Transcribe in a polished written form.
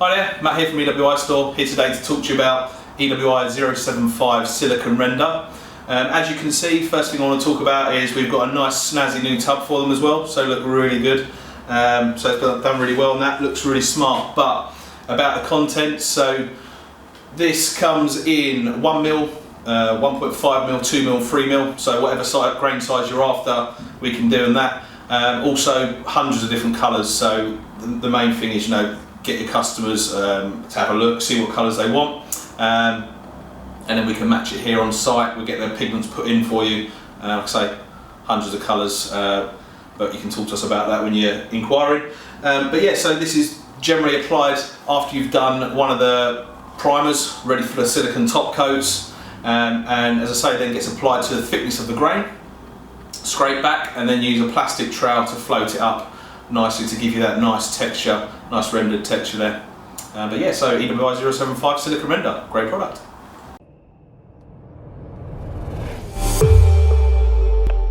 Hi there, Matt here from EWI Store, here today to talk to you about EWI-075 Silicone Render. As you can see, first thing I want to talk about is we've got a nice snazzy new tub for them as well, so they look really good. So it's done really well and that looks really smart. But about the contents, so this comes in 1mm, 1.5mm, 2mm, 3mm, so whatever grain size you're after we can do in that. Also hundreds of different colours, so the main thing is, get your customers to have a look, see what colours they want, and then we can match it here on site. We'll get their pigments put in for you. Like I say, hundreds of colours, but you can talk to us about that when you're inquiring. But yeah, so this is generally applied after you've done one of the primers, ready for the silicone top coats, and as I say, then gets applied to the thickness of the grain, scrape back, and then use a plastic trowel to float it up nicely to give you that nice texture, nice rendered texture there. But yeah, so EWI-075 Silicone Render, great product.